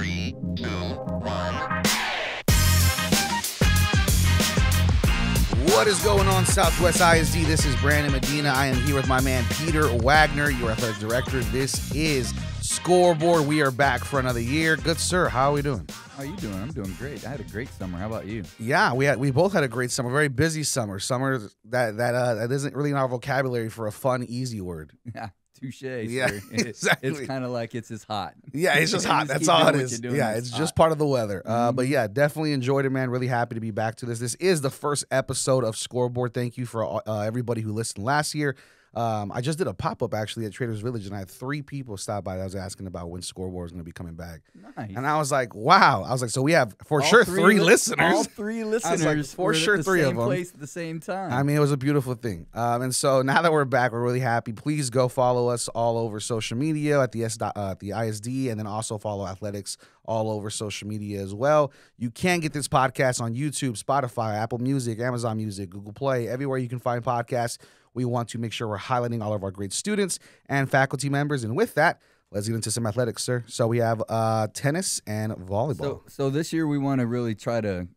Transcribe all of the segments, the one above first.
3, 2, 1. What is going on, Southwest ISD? This is Brandon Medina. I am here with my man Peter Wagner, your athletic director. This is Scoreboard. We are back for another year. Good sir, how are we doing? How are you doing? I'm doing great. I had a great summer. How about you? Yeah, we both had a great summer. Very busy summer. Summer that isn't really in our vocabulary for a fun, easy word. Yeah, touche. Yeah, Sir. exactly. It's kind of like it's just hot. Yeah, it's just hot. That's all it is. Yeah, it's just part of the weather. But yeah, definitely enjoyed it, man. Really happy to be back to this. This is the first episode of Scoreboard. Thank you for everybody who listened last year. I just did a pop-up actually at Traders Village, and I had 3 people stop by that was asking about when Scoreboard was going to be coming back. Nice. And I was like, wow. I was like, so we have for sure 3 listeners. All 3 listeners. I was like, for sure, at the 3 same of them. place at the same time. I mean, it was a beautiful thing. And so now that we're back, we're really happy. Please go follow us all over social media at the ISD, and then also follow athletics all over social media as well. You can get this podcast on YouTube, Spotify, Apple Music, Amazon Music, Google Play, everywhere you can find podcasts. We want to make sure we're highlighting all of our great students and faculty members. And with that, let's get into some athletics, sir. So we have tennis and volleyball. So this year we want to really try to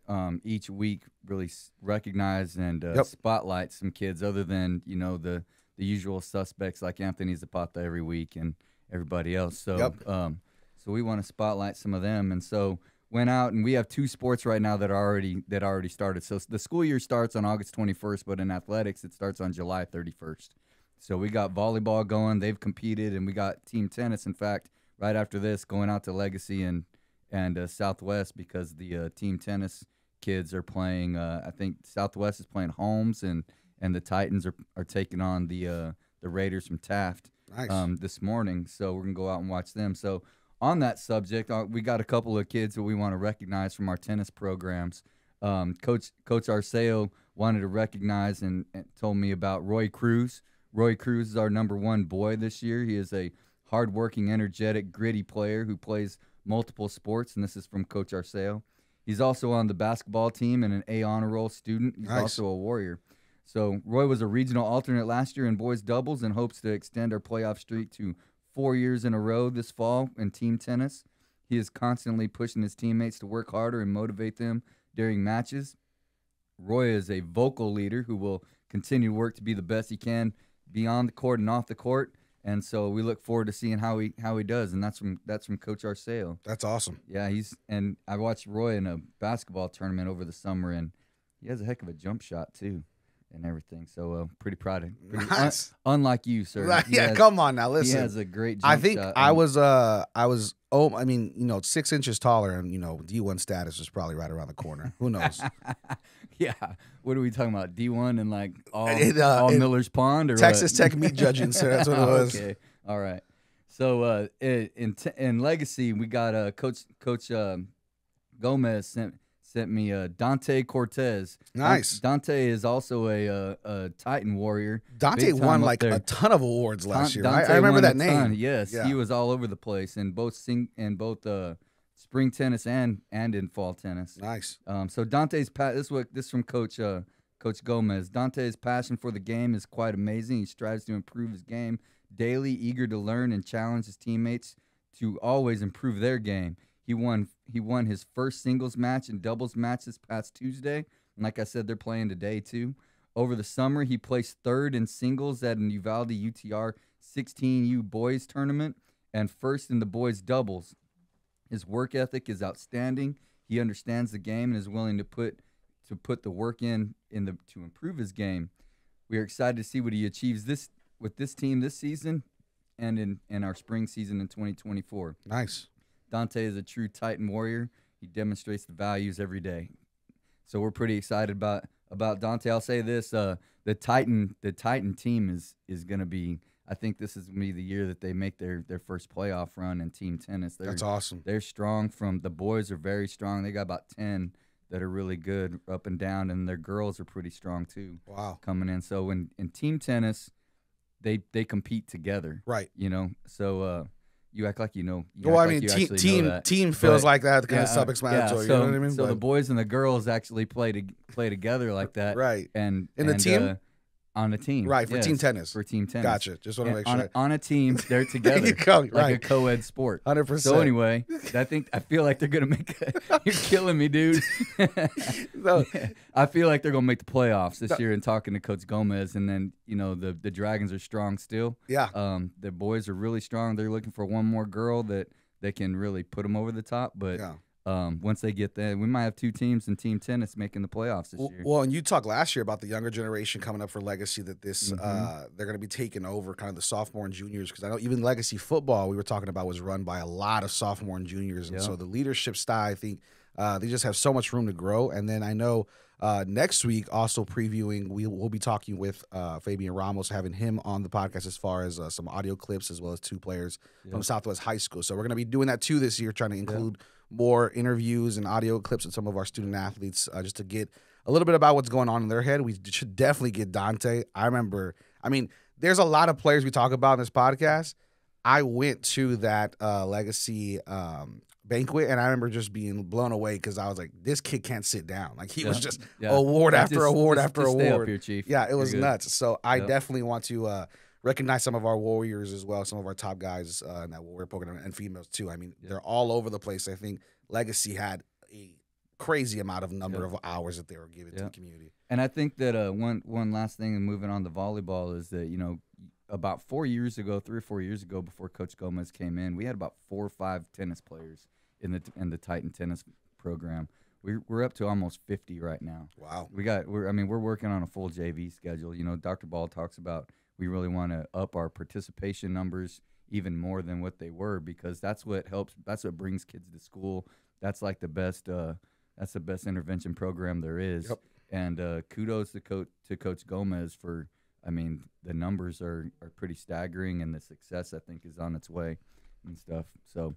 each week really recognize and spotlight some kids other than, you know, the usual suspects like Anthony Zapata every week and everybody else. So so we want to spotlight some of them. And so went out, and we have 2 sports right now that already started. So the school year starts on August 21st, but in athletics it starts on July 31st. So we got volleyball going. They've competed, and we got team tennis. In fact, right after this, going out to Legacy and Southwest because the team tennis kids are playing. I think Southwest is playing Holmes, and the Titans are taking on the Raiders from Taft. Nice. This morning. So we're gonna go out and watch them. So on that subject, we got a couple of kids that we want to recognize from our tennis programs. Coach Arceo wanted to recognize and told me about Roy Cruz. Roy Cruz is our #1 boy this year. He is a hardworking, energetic, gritty player who plays multiple sports, and this is from Coach Arceo. He's also on the basketball team and an A honor roll student. He's also a warrior. So Roy was a regional alternate last year in boys doubles and hopes to extend our playoff streak to 4 years in a row this fall in team tennis. He is constantly pushing his teammates to work harder and motivate them during matches. Roy is a vocal leader who will continue to work to be the best he can beyond the court and off the court. And so we look forward to seeing how he does, and that's from Coach Arceo. That's awesome. Yeah, and I watched Roy in a basketball tournament over the summer, and he has a heck of a jump shot too. And everything, so pretty proud of him. Nice. Unlike you, sir. Yeah, come on now, listen. He has a great jump I think shot. I was 6 inches taller, and D1 status is probably right around the corner. Who knows? Yeah. What are we talking about? D1 and like all Miller's Pond or Texas what? Tech meat judging, sir. That's what it was. Okay. All right. So in Legacy, we got Coach Gomez sent me Dante Cortez. Nice. Dante is also a Titan warrior. Dante won like a ton of awards last year. I remember that name. Yes, yeah. He was all over the place in both spring tennis and in fall tennis. Nice. So Dante's this is from Coach Gomez. Dante's passion for the game is quite amazing. He strives to improve his game daily, eager to learn and challenge his teammates to always improve their game. He won his first singles match and doubles match this past Tuesday. And like I said, they're playing today too. Over the summer, he placed 3rd in singles at an Uvalde UTR 16U boys tournament and 1st in the boys doubles. His work ethic is outstanding. He understands the game and is willing to put the work in to improve his game. We are excited to see what he achieves with this team this season and in our spring season in 2024. Nice. Dante is a true Titan warrior. He demonstrates the values every day. So we're pretty excited about Dante. I'll say this: the Titan team is going to be. I think this is going to be the year that they make their first playoff run in team tennis. That's awesome. They're strong. The boys are very strong. They got about 10 that are really good up and down, and their girls are pretty strong too. Wow. Coming in. So in team tennis, they compete together. Right. So. You act like you know. Well, I mean, team feels like that, kind of self-explanatory. So, you know what I mean? So the boys and the girls actually play together like that. Right. And in the team. On a team. Right, for team tennis. For team tennis. Gotcha. Just want to make sure. On a team, they're together. There you go, like right. a co-ed sport. 100%. So anyway, I feel like they're gonna make. You're killing me, dude. No. I feel like they're gonna make the playoffs this year. And talking to Coach Gomez, and then the Dragons are strong still. Yeah. The boys are really strong. They're looking for one more girl that can really put them over the top. But once they get there, we might have two teams in team tennis making the playoffs this year. Well, and you talked last year about the younger generation coming up for Legacy, that this they're going to be taking over kind of the sophomore and juniors, because I know even Legacy football we were talking about was run by a lot of sophomore and juniors, and so the leadership style, I think they just have so much room to grow. And then I know next week also previewing, we'll be talking with Fabian Ramos, having him on the podcast as far as some audio clips as well as two players from Southwest High School. So we're going to be doing that too this year, trying to include more interviews and audio clips with some of our student athletes, just to get a little bit about what's going on in their head. We should definitely get Dante. There's a lot of players we talk about in this podcast. I went to that Legacy banquet, and I remember just being blown away because I was like, this kid can't sit down. Like, he was just award after award after award. Stay up here, Chief. Yeah, it was nuts. So I definitely want to recognize some of our warriors as well, some of our top guys in that warrior program, and females too. I mean, they're all over the place. I think Legacy had a crazy amount of number of hours that they were giving to the community. And I think that one last thing, and moving on to volleyball, is that about 3 or 4 years ago, before Coach Gomez came in, we had about 4 or 5 tennis players in the Titan tennis program. We're up to almost 50 right now. Wow. We're working on a full JV schedule. Dr. Ball talks about we really want to up our participation numbers even more than what they were, because that's what helps. That's what brings kids to school. That's like the best. That's the best intervention program there is. Yep. And kudos to Coach Gomez for. The numbers are pretty staggering, and the success, I think, is on its way and stuff. So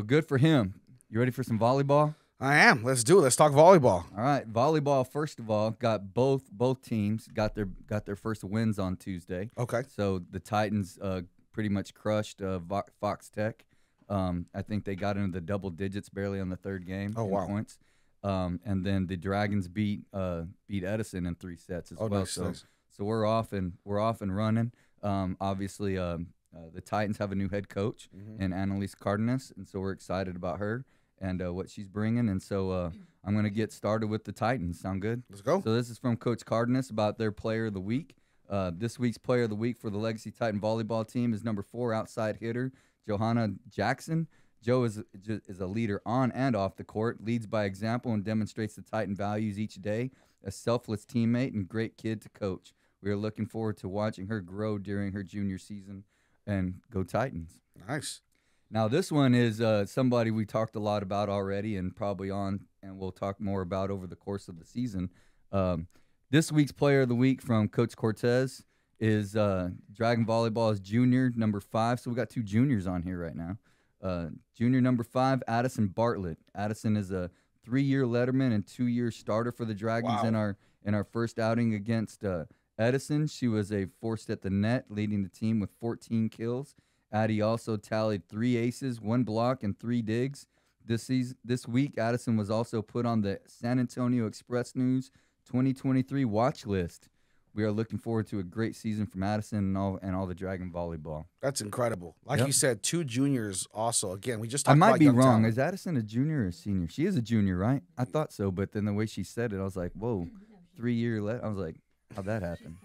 good for him. You ready for some volleyball? I am. Let's do it. Let's talk volleyball. All right, volleyball. First of all, got both teams got their first wins on Tuesday. Okay. So the Titans pretty much crushed Fox Tech. I think they got into the double digits barely on the third game. Oh, wow. Points. And then the Dragons beat Edison in 3 sets as well. Nice, nice. So we're off and running. Obviously, the Titans have a new head coach in Annalise Cardenas, and so we're excited about her and what she's bringing. And so I'm going to get started with the Titans. Sound good? Let's go. So this is from Coach Cardenas about their Player of the Week. This week's Player of the Week for the Legacy Titan volleyball team is number 4 outside hitter, Johanna Jackson. Jo is a leader on and off the court, leads by example, and demonstrates the Titan values each day. A selfless teammate and great kid to coach. We are looking forward to watching her grow during her junior season, and go Titans. Nice. Now this one is somebody we talked a lot about already, and probably and we'll talk more about over the course of the season. This week's Player of the Week from Coach Cortez is Dragon Volleyball's junior number 5. So we got 2 juniors on here right now. Junior number 5, Addison Bartlett. Addison is a 3-year letterman and 2-year starter for the Dragons. Wow. in our first outing against Edison. She was a force at the net, leading the team with 14 kills. Addie also tallied 3 aces, 1 block, and 3 digs. This week, Addison was also put on the San Antonio Express News 2023 watch list. We are looking forward to a great season from Addison and all the Dragon volleyball. That's incredible. Like you said, 2 juniors also. Again, we just talked about I might be young wrong. talent. Is Addison a junior or a senior? She is a junior, right? I thought so, but then the way she said it, I was like, whoa, 3-year I was like, how'd that happen?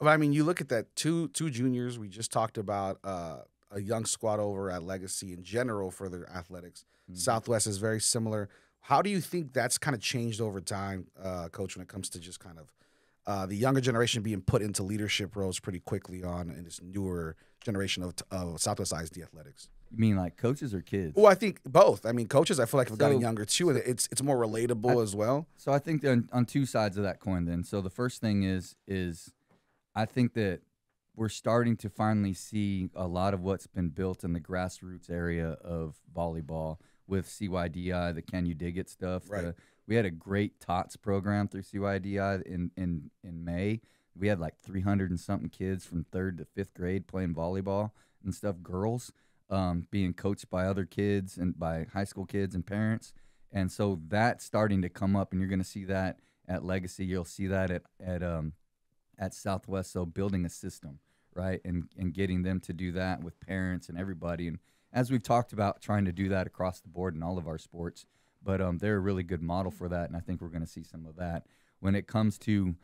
But I mean, you look at that, two juniors. We just talked about a young squad over at Legacy in general for their athletics. Southwest is very similar. How do you think that's kind of changed over time, Coach, when it comes to just kind of the younger generation being put into leadership roles pretty quickly in this newer generation of Southwest ISD athletics? You mean like coaches or kids? Well, I think both. I mean, coaches I feel like have gotten younger too, and it's more relatable as well. So I think on 2 sides of that coin then. So the first thing is I think that we're starting to finally see a lot of what's been built in the grassroots area of volleyball with CYDI, the Can You Dig It stuff. Right. We had a great TOTS program through CYDI in May. We had like 300 and something kids from 3rd to 5th grade playing volleyball and stuff, girls, being coached by other kids and by high school kids and parents. And so that's starting to come up, and you're going to see that. at Legacy. You'll see that at Southwest. So building a system, right, and getting them to do that with parents and everybody. And as we've talked about, trying to do that across the board in all of our sports. But they're a really good model for that, and I think we're going to see some of that. When it comes to,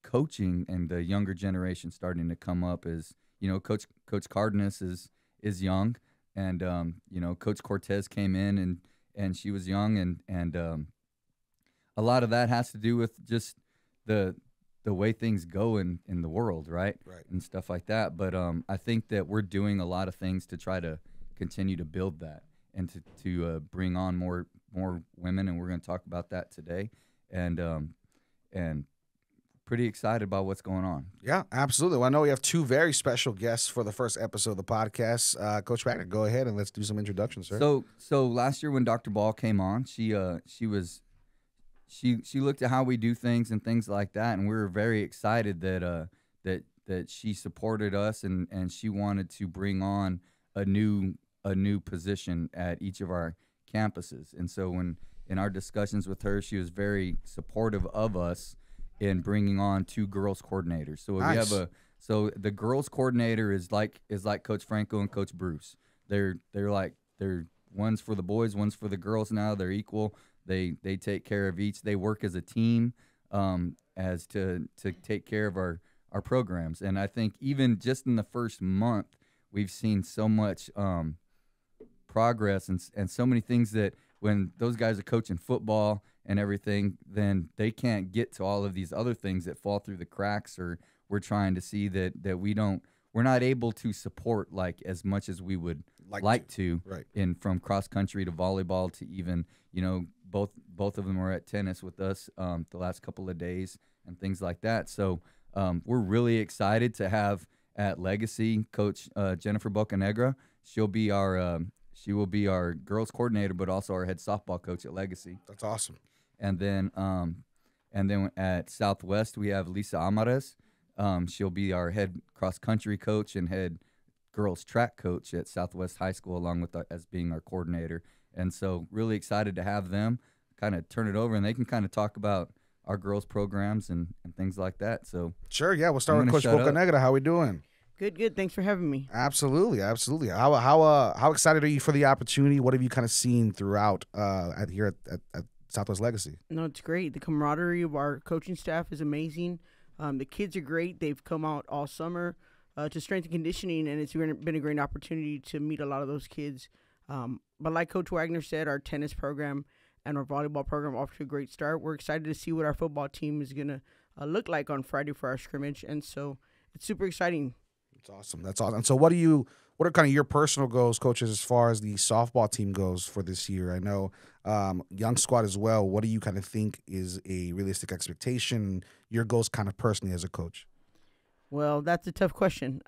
coaching and the younger generation starting to come up, is, Coach Cardenas is young, and Coach Cortez came in and she was young, and a lot of that has to do with just the way things go in the world, right? And stuff like that. But I think that we're doing a lot of things to try to continue to build that and to bring on more women, and we're going to talk about that today, and pretty excited about what's going on. Yeah, absolutely. Well, I know we have two very special guests for the first episode of the podcast. Coach Wagner, go ahead and let's do some introductions, sir. So last year when Dr. Ball came on, she looked at how we do things and things like that, and we were very excited that she supported us and she wanted to bring on a new position at each of our campuses. And so in our discussions with her, she was very supportive of us in bringing on 2 girls coordinators. So nice. We have the girls coordinator is like Coach Franco and Coach Bruce. They're one's for the boys, one's for the girls now. They're equal. They take care of each. They work as a team as to take care of our programs. And I think even just in the first month, we've seen so much progress and so many things that when those guys are coaching football and everything, then they can't get to all of these other things that fall through the cracks, or we're trying to see that we're not able to support like as much as we would like to. Right. From cross country to volleyball to even, both of them were at tennis with us the last couple of days and things like that. So we're really excited to have at Legacy Coach Jennifer Bocanegra. She will be our girls coordinator, but also our head softball coach at Legacy. That's awesome. And then at Southwest we have Lisa Almaraz. She'll be our head cross country coach and head girls track coach at Southwest High School, along with as being our coordinator. And so really excited to have them kind of turn it over, and they can kind of talk about our girls programs and things like that. So sure, yeah, we'll start with Coach Bocanegra. How we doing? Good. Thanks for having me. Absolutely. How excited are you for the opportunity? What have you kind of seen throughout here at Southwest Legacy? No, it's great. The camaraderie of our coaching staff is amazing. The kids are great. They've come out all summer to strength and conditioning, and it's been a great opportunity to meet a lot of those kids. But like Coach Wagner said, our tennis program and our volleyball program are off to a great start. We're excited to see what our football team is going to look like on Friday for our scrimmage, and so it's super exciting. That's awesome. And so what are kind of your personal goals, coaches, as far as the softball team goes for this year? I know young squad as well. What do you kind of think is a realistic expectation, your goals kind of personally as a coach? Well, that's a tough question.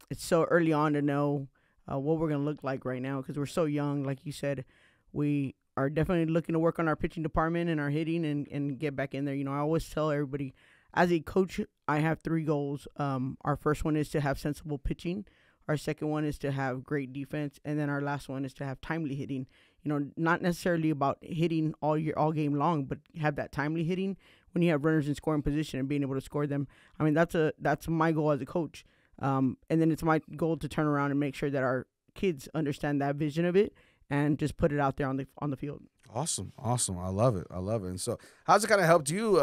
It's so early on to know what we're going to look like right now because we're so young. Like you said, we are definitely looking to work on our pitching department and our hitting and get back in there. I always tell everybody, as a coach, I have 3 goals. Our first one is to have sensible pitching. Our second one is to have great defense. And then our last one is to have timely hitting. Not necessarily about hitting all game long, but have that timely hitting when you have runners in scoring position and being able to score them. I mean, that's my goal as a coach. And then it's my goal to turn around and make sure that our kids understand that vision of it and just put it out there on the field. Awesome. I love it. And so how's it kind of helped you,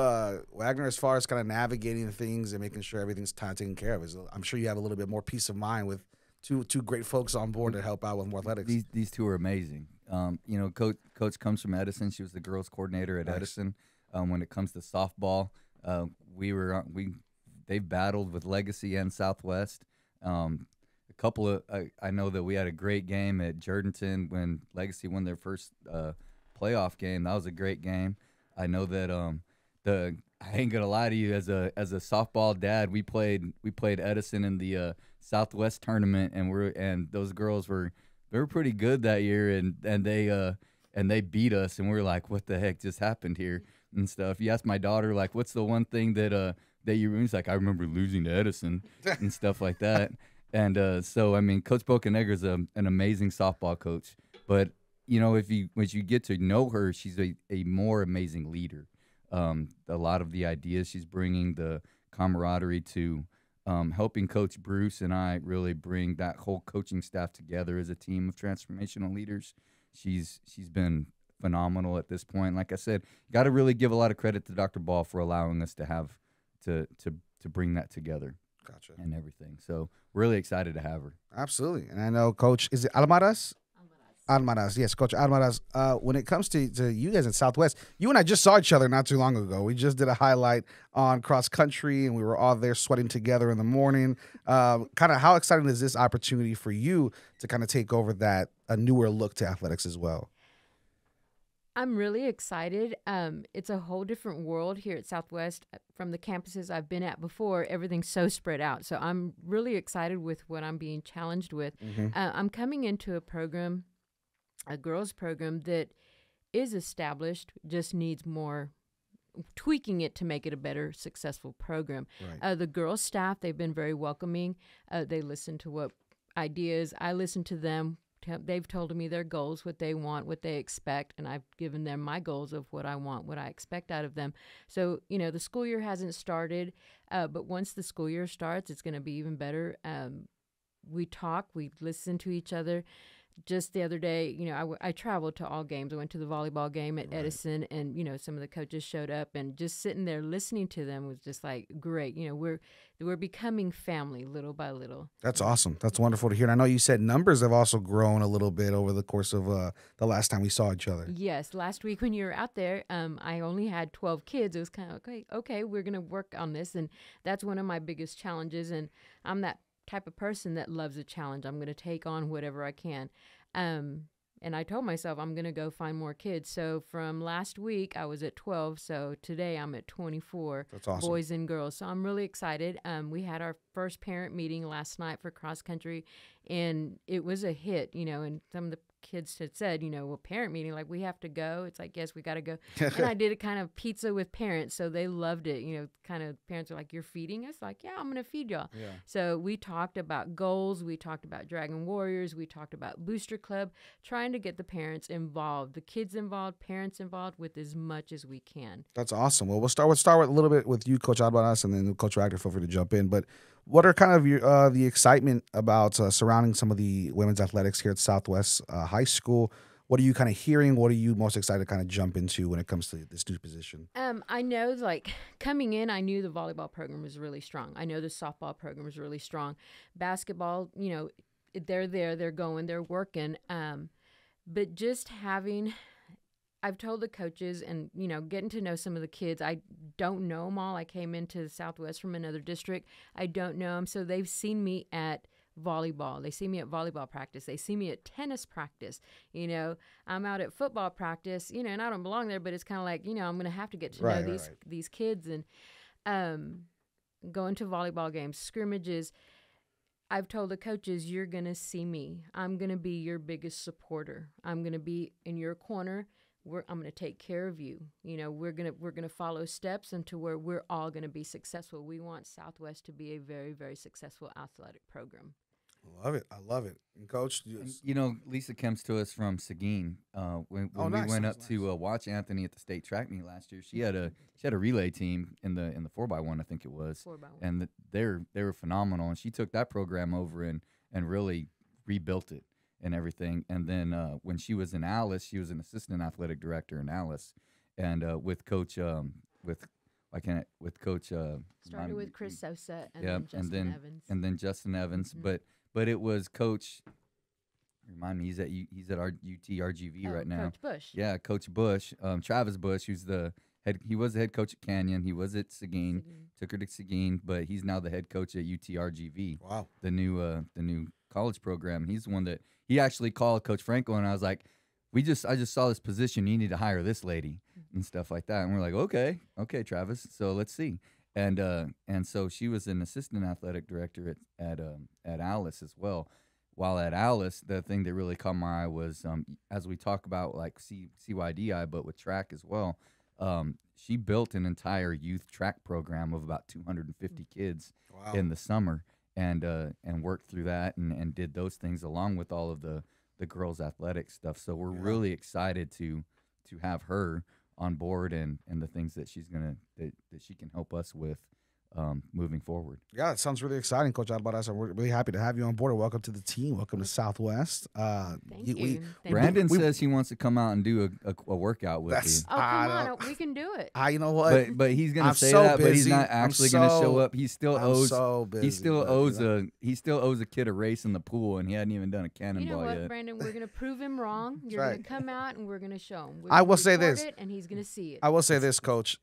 Wagner, as far as kind of navigating things and making sure everything's taken care of? I'm sure you have a little bit more peace of mind with two great folks on board to help out with more athletics. These two are amazing. Coach comes from Edison. She was the girls coordinator at Edison. When it comes to softball, they've battled with Legacy and Southwest. I know that we had a great game at Jourdanton when Legacy won their first playoff game. That was a great game. I know that I ain't gonna lie to you, as a softball dad, we played Edison in the Southwest tournament, and those girls were pretty good that year, and they beat us, and we were like, what the heck just happened here and stuff. You ask my daughter, like, what's the one thing that you remember? He's like, I remember losing to Edison and stuff like that. And so I mean, Coach Bocanegra is an amazing softball coach, but you know, if you once you get to know her, she's a more amazing leader. A lot of the ideas she's bringing, the camaraderie to helping Coach Bruce and I really bring that whole coaching staff together as a team of transformational leaders. She's been phenomenal at this point. Like I said, got to really give a lot of credit to Dr. Ball for allowing us to have to bring that together. Gotcha. And everything. So really excited to have her. Absolutely. And I know Coach, is it Almaraz? Almaraz, yes, Coach Almaraz. When it comes to you guys at Southwest, you and I just saw each other not too long ago. We just did a highlight on cross country, and we were all there sweating together in the morning. Kind of how exciting is this opportunity for you to kind of take over that a newer look to athletics as well? I'm really excited. It's a whole different world here at Southwest from the campuses I've been at before. Everything's so spread out. So I'm really excited with what I'm being challenged with. I'm coming into a program, a girls program that is established, just needs more tweaking it to make it a better, successful program. Right. The girls staff, they've been very welcoming. They listen to what ideas, I listen to them. They've told me their goals, what they want, what they expect, and I've given them my goals of what I want, what I expect out of them. So, you know, the school year hasn't started, but once the school year starts, it's going to be even better. We talk, we listen to each other. Just the other day, you know, I traveled to all games. I went to the volleyball game at Edison, and, you know, some of the coaches showed up, and just sitting there listening to them was just like great. You know, we're becoming family little by little. That's awesome. That's wonderful to hear. And I know you said numbers have also grown a little bit over the course of the last time we saw each other. Yes. Last week when you were out there, I only had 12 kids. It was kind of, okay, we're going to work on this. And that's one of my biggest challenges. And I'm that type of person that loves a challenge. I'm going to take on whatever I can. And I told myself I'm going to go find more kids. So from last week, I was at 12. So today I'm at 24. That's awesome. Boys and girls. So I'm really excited. We had our first parent meeting last night for cross country, and it was a hit, you know, and some of the kids had said, you know, well, parent meeting, like, we have to go. It's like, yes, we got to go. And I did a kind of pizza with parents, so they loved it. You know, kind of parents are like, you're feeding us? Like, yeah, I'm going to feed y'all. Yeah. So we talked about goals. We talked about Dragon Warriors. We talked about Booster Club, trying to get the parents involved, the kids involved, parents involved with as much as we can. That's awesome. Well, we'll start with a little bit with you, Coach Almaraz, and then Coach Wagner, feel free to jump in. But what are kind of your the excitement about surrounding some of the women's athletics here at Southwest High School? What are you kind of hearing? What are you most excited to kind of jump into when it comes to this new position? I know, like, coming in, I knew the volleyball program was really strong. I know the softball program was really strong. Basketball, you know, they're there, they're going, they're working. But just I've told the coaches and, you know, getting to know some of the kids. I don't know them all. I came into Southwest from another district. I don't know them. So they've seen me at volleyball. They see me at volleyball practice. They see me at tennis practice. You know, I'm out at football practice, you know, and I don't belong there, but it's kind of like, you know, I'm going to have to get to know these kids, and going to volleyball games, scrimmages. I've told the coaches, you're going to see me. I'm going to be your biggest supporter. I'm going to be in your corner. I'm going to take care of you. You know, we're gonna follow steps into where we're all going to be successful. We want Southwest to be a very, very successful athletic program. I love it. I love it. And Coach, You know, Lisa comes to us from Seguin. When we went up to watch Anthony at the state track meet last year, she had a relay team in the 4x1, I think it was, 4x1. and they were phenomenal. And she took that program over and really rebuilt it and everything. And then when she was in Alice, she was an assistant athletic director in Alice, and with Coach Coach started with Chris Sosa and then Justin Evans. And then Justin Evans, but it was Coach. Remind me, he's at our UT RGV right now. Coach Bush. Yeah, Coach Bush, Travis Bush, who's the head. He was the head coach at Canyon. He was at Seguin. Took her to Seguin, but he's now the head coach at UT RGV. Wow. The new college program. He's the one that he actually called Coach Franco, and I was like, I just saw this position. You need to hire this lady and stuff like that. And we're like, okay, Travis. So let's see. And so she was an assistant athletic director at Alice as well. While at Alice, the thing that really caught my eye was, as we talk about like CYDI, but with track as well, she built an entire youth track program of about 250 kids in the summer, and worked through that and did those things along with all of the the girls' athletic stuff. So we're really excited to have her on board and the things that she's that she can help us with moving forward. Yeah, it sounds really exciting, Coach Almaraz. We're really happy to have you on board. Welcome to the team. Welcome to Southwest. Thank you. Brandon says he wants to come out and do a workout with you. Oh, come on. We can do it. You know what? But he's going to say so that, busy. but he's not actually going to show up. He still owes busy, he still owes a kid a race in the pool, and he hadn't even done a cannonball You know what, yet. Brandon? We're going to prove him wrong. You're going to come out, and we're going to show him. I will say this. And he's going to see it. I will say this, Coach.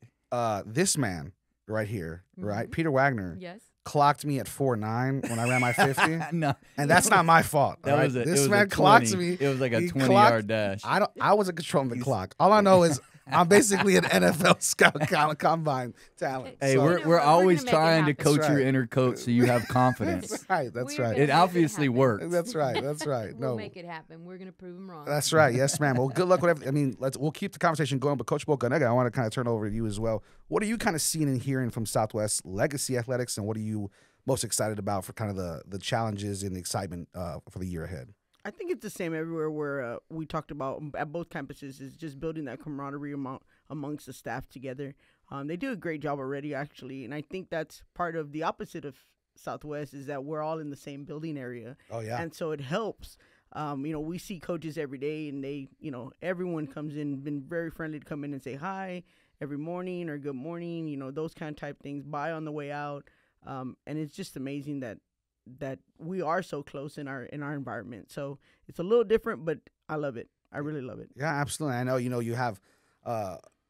This man right here, right? Peter Wagner. Yes. Clocked me at 4.9 when I ran my 50. No. And that's not my fault. That right? was This man clocked me. It was like a He 20-yard dash. I wasn't controlling the clock. All I know is I'm basically an NFL scout combine talent. Hey, So- we're always gonna make it trying to happen. coach That's your right. inner coach so you have confidence. That's right. That's We're right. gonna It make obviously happen. works. That's right. That's right. We'll No. make it happen. We're going to prove him wrong. That's right. Yes, ma'am. Well, good luck with everything. I mean, we'll keep the conversation going. But Coach Bocanegra, I want to kind of turn over to you as well. What are you kind of seeing and hearing from Southwest Legacy Athletics, and what are you most excited about for kind of the challenges and the excitement for the year ahead? I think it's the same everywhere where we talked about at both campuses is just building that camaraderie amongst the staff together. They do a great job already, actually, and I think that's part of the opposite of Southwest is that we're all in the same building area. Oh, yeah. And so it helps. We see coaches every day, and they, everyone comes in, been very friendly to come in and say hi every morning or good morning, those kind of type things, bye on the way out. And it's just amazing that we are so close in our environment. So it's a little different, but I love it. I really love it. Yeah, absolutely. I know, you have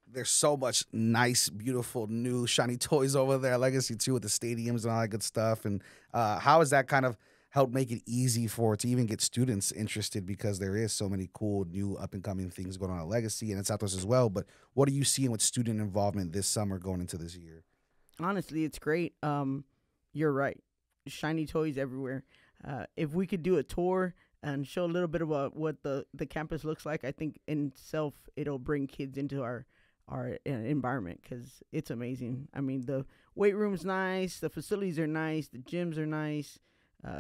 there's so much nice, beautiful, new, shiny toys over there at Legacy, too, with the stadiums and all that good stuff. And how has that kind of helped make it easy to even get students interested, because there is so many cool, new, up-and-coming things going on at Legacy and at Southwest as well. But what are you seeing with student involvement this summer going into this year? Honestly, it's great. You're right. Shiny toys everywhere. If we could do a tour and show a little bit about what the campus looks like, I think in itself it'll bring kids into our environment, because it's amazing. I mean, the weight room's nice, the facilities are nice, the gyms are nice.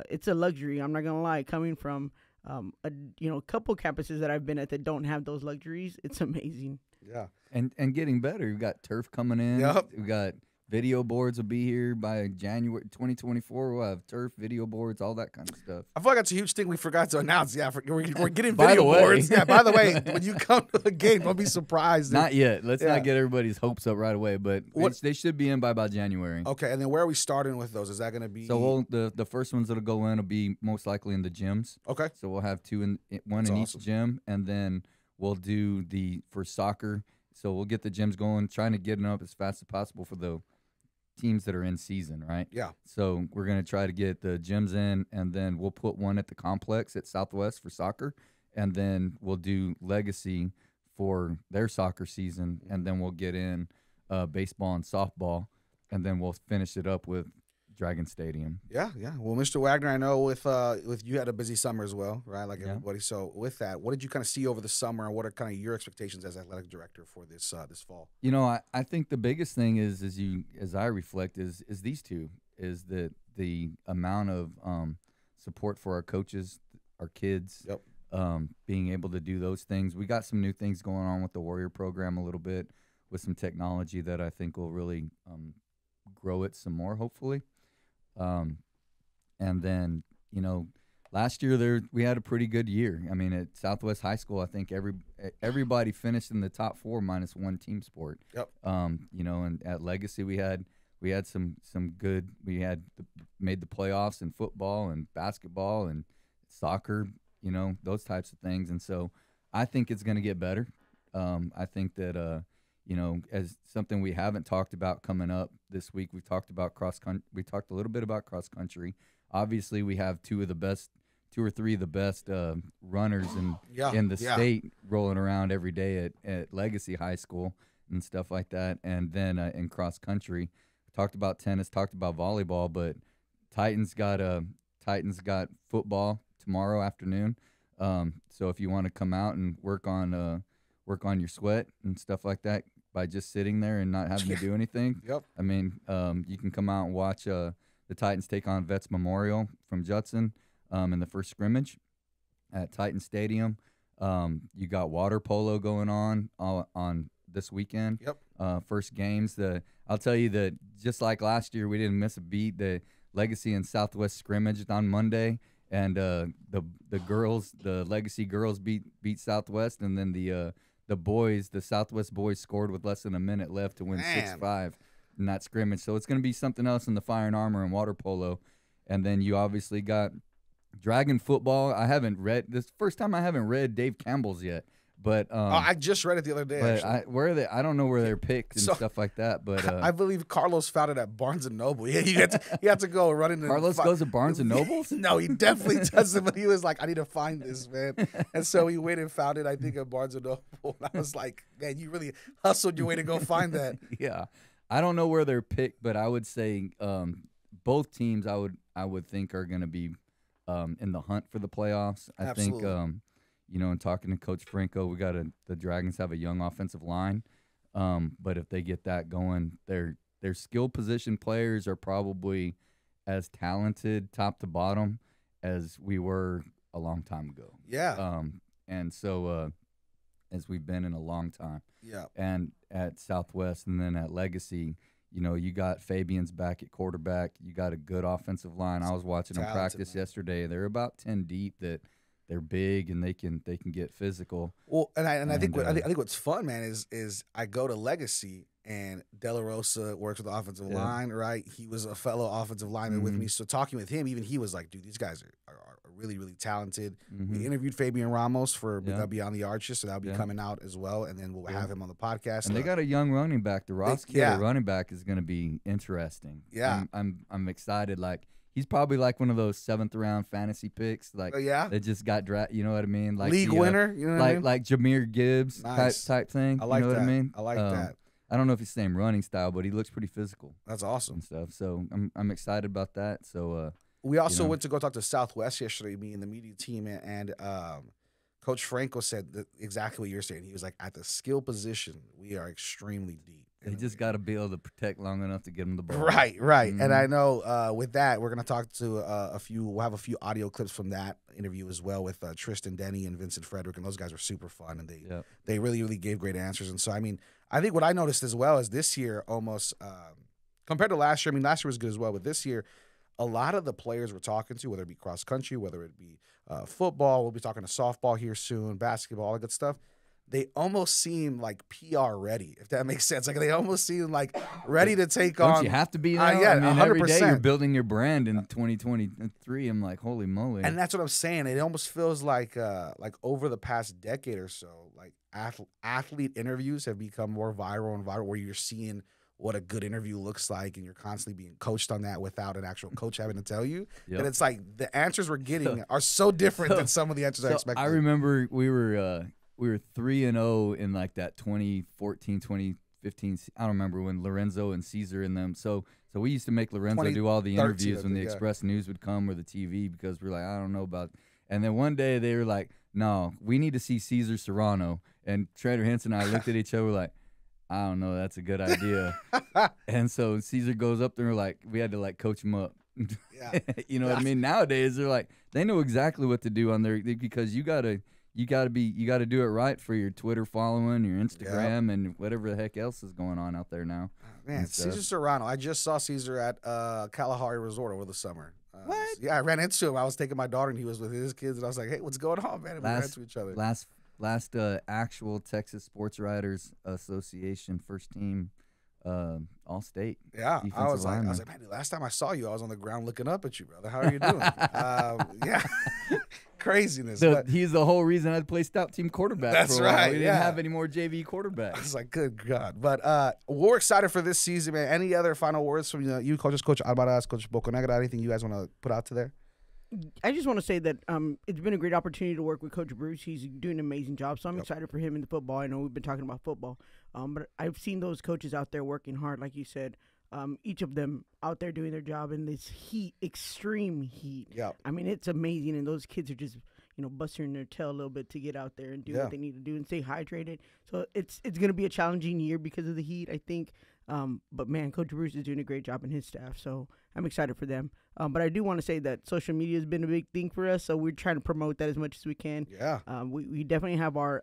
It's a luxury. I'm not gonna lie. Coming from a couple campuses that I've been at that don't have those luxuries, it's amazing. Yeah. And getting better. We've got turf coming in. Yep. We've got video boards will be here by January 2024. We'll have turf, video boards, all that kind of stuff. I feel like that's a huge thing we forgot to announce. Yeah, we're getting By the video way. boards. Yeah, by the way, when you come to the game, don't be surprised. Not yet. Let's Yeah. not get everybody's hopes up right away, but they should be in by about January. Okay, and then where are we starting with those? Is that going to be? So the first ones that'll go in will be most likely in the gyms. Okay. So we'll have one That's in awesome. each gym, and then we'll do for soccer. So we'll get the gyms going, trying to get them up as fast as possible for the teams that are in season, right? Yeah. So we're going to try to get the gyms in, and then we'll put one at the complex at Southwest for soccer, and then we'll do Legacy for their soccer season, and then we'll get in baseball and softball, and then we'll finish it up with Dragon Stadium. Yeah, yeah. Well, Mr. Wagner, I know with you had a busy summer as well, right? Like Yeah. everybody. So with that, what did you kind of see over the summer, and what are kind of your expectations as athletic director for this fall? You know, I think the biggest thing is, as I reflect, is these two, is that the amount of support for our coaches, our kids, Yep. being able to do those things. We got some new things going on with the Warrior program a little bit, with some technology that I think will really grow it some more, hopefully. And then, last year we had a pretty good year. I mean, at Southwest High School, I think everybody finished in the top 4 minus one team sport. Yep. And at Legacy we had some good. We had made the playoffs in football and basketball and soccer. Those types of things. And so I think it's going to get better. I think that as something we haven't talked about coming up this week, we talked about we talked a little bit about cross country. Obviously, we have 2 or 3 of the best runners in the state rolling around every day at Legacy High School and stuff like that. And then in cross country, talked about tennis, talked about volleyball, but Titans got football tomorrow afternoon. So if you want to come out and work on your sweat and stuff like that by just sitting there and not having to do anything. Yep. I mean, you can come out and watch the Titans take on Vets Memorial from Judson in the first scrimmage. at Titan Stadium. You got water polo going on this weekend. Yep. First games. I'll tell you that just like last year, we didn't miss a beat. The Legacy and Southwest scrimmaged on Monday, and the girls, the Legacy girls beat Southwest, and then the boys, the Southwest boys, scored with less than a minute left to win 6-5 in that scrimmage. So it's going to be something else in the fire and armor and water polo. And then you obviously got Dragon football. I haven't read this first time. I haven't read Dave Campbell's yet, but I just read it the other day. But where are they? I don't know where they're picked and stuff like that. But I believe Carlos found it at Barnes and Noble. Yeah, you had to go running. Carlos goes to Barnes and Nobles. No, he definitely doesn't. But he was like, I need to find this, man. And so he went and found it. I think at Barnes and Noble. And I was like, man, you really hustled your way to go find that. Yeah, I don't know where they're picked, but I would say both teams I would think are going to be in the hunt for the playoffs. I Absolutely. think, in talking to Coach Franco, the Dragons have a young offensive line, but if they get that going, their skill position players are probably as talented top to bottom as we were a long time ago. Yeah. And so as we've been in a long time. Yeah. And at Southwest and then at Legacy, you got Fabian's back at quarterback. You got a good offensive line. I was watching them practice yesterday. They're about 10 deep. That they're big and they can get physical. Well, I think what's fun, man, is I go to Legacy and De La Rosa works with the offensive line, right? He was a fellow offensive lineman with me. So talking with him, even he was like, dude, these guys are really, really talented. We interviewed Fabian Ramos for Beyond the Arches, so that'll be coming out as well. And then we'll have him on the podcast. And they got a young running back. The Ross kid, a running back, is going to be interesting. Yeah. I'm excited. Like, he's probably like one of those 7th round fantasy picks. Like, that just got drafted. You know what I mean? Like league winner. You know what I mean? Like Jameer Gibbs type thing. I like you know that. What I mean? I like that. I don't know if he's the same running style, but he looks pretty physical. That's awesome. And stuff. So I'm excited about that. So we also went to go talk to Southwest yesterday, me and the media team, and Coach Franco said exactly what you're saying. He was like, at the skill position, we are extremely deep. They just got to be able to protect long enough to get him the ball. Right. And I know with that, we're going to talk to we'll have a few audio clips from that interview as well with Tristan Denny and Vincent Frederick, and those guys were super fun, and they really, really gave great answers. And so, I mean, I think what I noticed as well is this year almost compared to last year, I mean, last year was good as well, but this year, a lot of the players we're talking to, whether it be cross country, whether it be football, we'll be talking to softball here soon, basketball, all that good stuff, they almost seem like PR ready, if that makes sense. Like, they almost seem like ready to take on. Don't you have to be now? Yeah, I mean, 100%. every day you're building your brand in 2023. I'm like, holy moly. And that's what I'm saying. It almost feels like over the past decade or so, like athlete interviews have become more viral and viral, where you're seeing what a good interview looks like, and you're constantly being coached on that without an actual coach having to tell you. Yep. And it's like the answers we're getting are so different than some of the answers I expected. I remember we were 3-0 in like that 2014, 2015. I don't remember when Lorenzo and Caesar and them. So we used to make Lorenzo do all the interviews when the Express News would come or the TV, because we're like, I don't know about. And then one day they were like, no, we need to see Caesar Serrano. And Trader Henson and I looked at each other like, I don't know, that's a good idea. And so Caesar goes up there, and we're like, we had to like coach him up. Yeah. You know what I mean? Nowadays they're like, they know exactly what to do on their, because you gotta do it right for your Twitter following, your Instagram, and whatever the heck else is going on out there now. Man, Caesar Serrano. I just saw Caesar at Kalahari Resort over the summer. What? Yeah, I ran into him. I was taking my daughter, and he was with his kids, and I was like, hey, what's going on, man? And we ran into each other. Last actual Texas Sports Writers Association first team All-State. Yeah, I was like, man, last time I saw you, I was on the ground looking up at you, brother. How are you doing? Yeah, craziness. He's the whole reason I played scout team quarterback. That's for a while. right. We didn't have any more JV quarterbacks. I was like, good God. But we're excited for this season, man. Any other final words from you, coaches, Coach Almaraz, Coach Bocanegra? Anything you guys want to put out to there? I just want to say that it's been a great opportunity to work with Coach Bruce. He's doing an amazing job, so I'm excited for him in the football. I know we've been talking about football, but I've seen those coaches out there working hard, like you said. Each of them out there doing their job in this heat, extreme heat. Yeah. I mean, it's amazing, and those kids are just busting their tail a little bit to get out there and do what they need to do and stay hydrated. So it's going to be a challenging year because of the heat. I think But man, Coach Bruce is doing a great job and his staff, so I'm excited for them. But I do want to say that social media has been a big thing for us, so we're trying to promote that as much as we can. Yeah. We definitely have our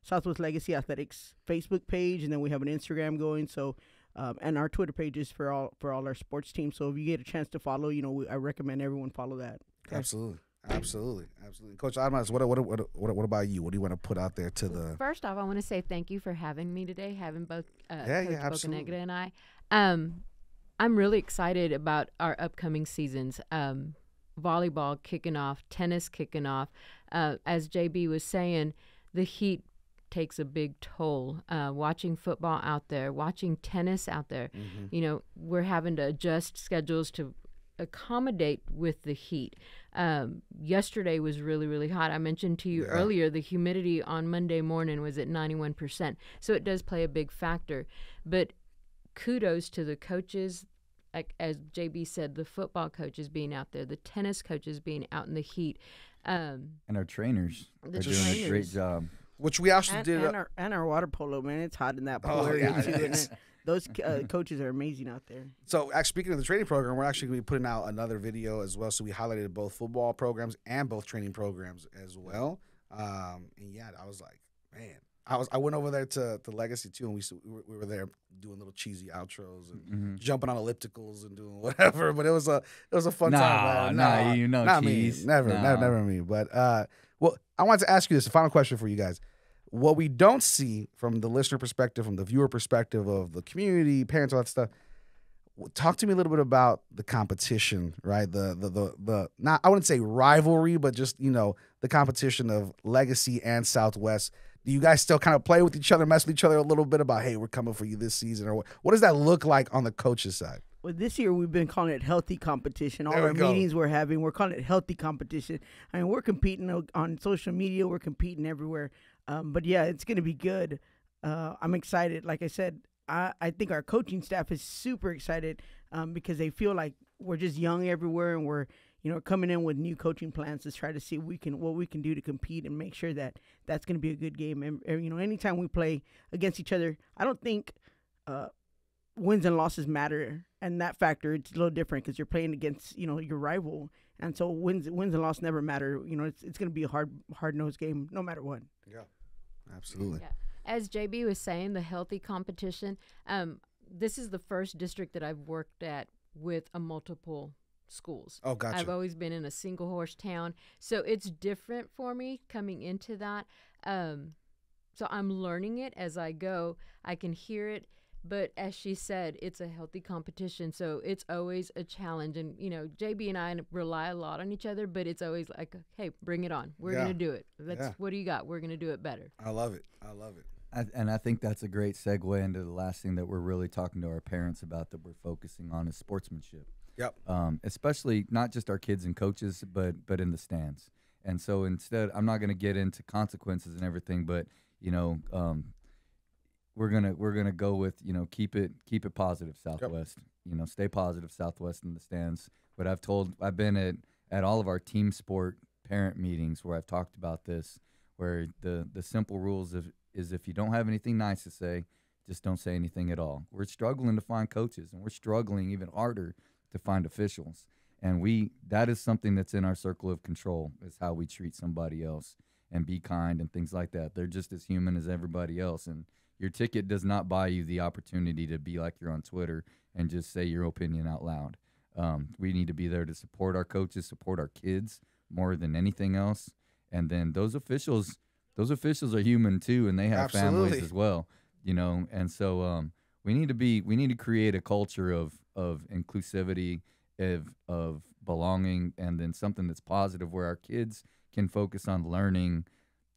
Southwest Legacy Athletics Facebook page, and then we have an Instagram going. So, and our Twitter pages for all our sports teams. So if you get a chance to follow, I recommend everyone follow that. Okay? Absolutely. Coach Almaraz, what about you? What do you want to put out there to the? First off, I want to say thank you for having me today, having both Coach absolutely. Bocanegra and I. I'm really excited about our upcoming seasons. Volleyball kicking off, tennis kicking off. As JB was saying, the heat takes a big toll. Watching football out there, watching tennis out there, we're having to adjust schedules to accommodate with the heat. Yesterday was really, really hot. I mentioned to you earlier, the humidity on Monday morning was at 91%. So it does play a big factor. But kudos to the coaches, like as JB said, the football coaches being out there, the tennis coaches being out in the heat. And our trainers are doing a great job. Which we actually did. And our water polo, man. It's hot in that pool area, too. And those coaches are amazing out there. So, speaking of the training program, we're actually going to be putting out another video as well. So, we highlighted both football programs and both training programs as well. And yeah, I was like, man. I went over there to Legacy too, and we were there doing little cheesy outros and jumping on ellipticals and doing whatever. But it was a fun time. Man. Not cheese. Me. Never me. But well, I wanted to ask you this, a final question for you guys. What we don't see from the listener perspective, from the viewer perspective of the community, parents, all that stuff. Talk to me a little bit about the competition, right? The not, I wouldn't say rivalry, but just the competition of Legacy and Southwest. Do you guys still kind of play with each other, mess with each other a little bit about, hey, we're coming for you this season? Or what does that look like on the coach's side? Well, this year we've been calling it healthy competition. All our meetings we're having, we're calling it healthy competition. I mean, we're competing on social media. We're competing everywhere. But, yeah, it's going to be good. I'm excited. Like I said, I think our coaching staff is super excited because they feel like we're just young everywhere, and we're coming in with new coaching plans to try to see what we can do to compete and make sure that that's going to be a good game. And anytime we play against each other, I don't think wins and losses matter. And that factor, it's a little different because you're playing against your rival, and so wins and losses never matter. It's going to be a hard-nosed game no matter what. Yeah, absolutely. Yeah. As JB was saying, the healthy competition. This is the first district that I've worked at with a multiple schools. Oh, gotcha. I've always been in a single horse town, so it's different for me coming into that. So I'm learning it as I go. I can hear it, but as she said, it's a healthy competition, so it's always a challenge. And JB and I rely a lot on each other, but it's always like, hey, bring it on. We're gonna do it. What do you got? We're gonna do it better. I love it. And I think that's a great segue into the last thing that we're really talking to our parents about, that we're focusing on, is sportsmanship. Yep. Especially not just our kids and coaches, but in the stands. And so instead, I'm not going to get into consequences and everything, but we're gonna go with keep it positive, Southwest. Yep. Stay positive, Southwest in the stands. But I've been at all of our team sport parent meetings where I've talked about this, where the simple rules is if you don't have anything nice to say, just don't say anything at all. We're struggling to find coaches, and we're struggling even harder to find officials. And that is something that's in our circle of control, is how we treat somebody else and be kind and things like that. They're just as human as everybody else. And your ticket does not buy you the opportunity to be like you're on Twitter and just say your opinion out loud. We need to be there to support our coaches, support our kids more than anything else. And then those officials are human too, and they have families as well, And so we need to create a culture of inclusivity, of belonging, and then something that's positive where our kids can focus on learning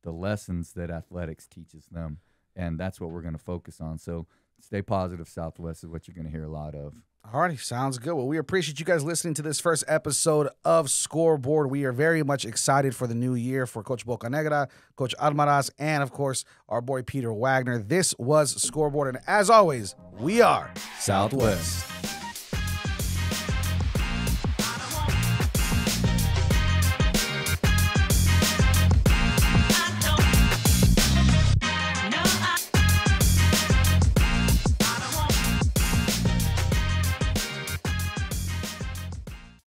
the lessons that athletics teaches them, and that's what we're going to focus on. So stay positive, Southwest, is what you're going to hear a lot of. Alrighty, sounds good. Well, we appreciate you guys listening to this first episode of Scoreboard. We are very much excited for the new year for Coach Bocanegra, Coach Almaraz, and, of course, our boy Peter Wagner. This was Scoreboard, and as always, we are Southwest.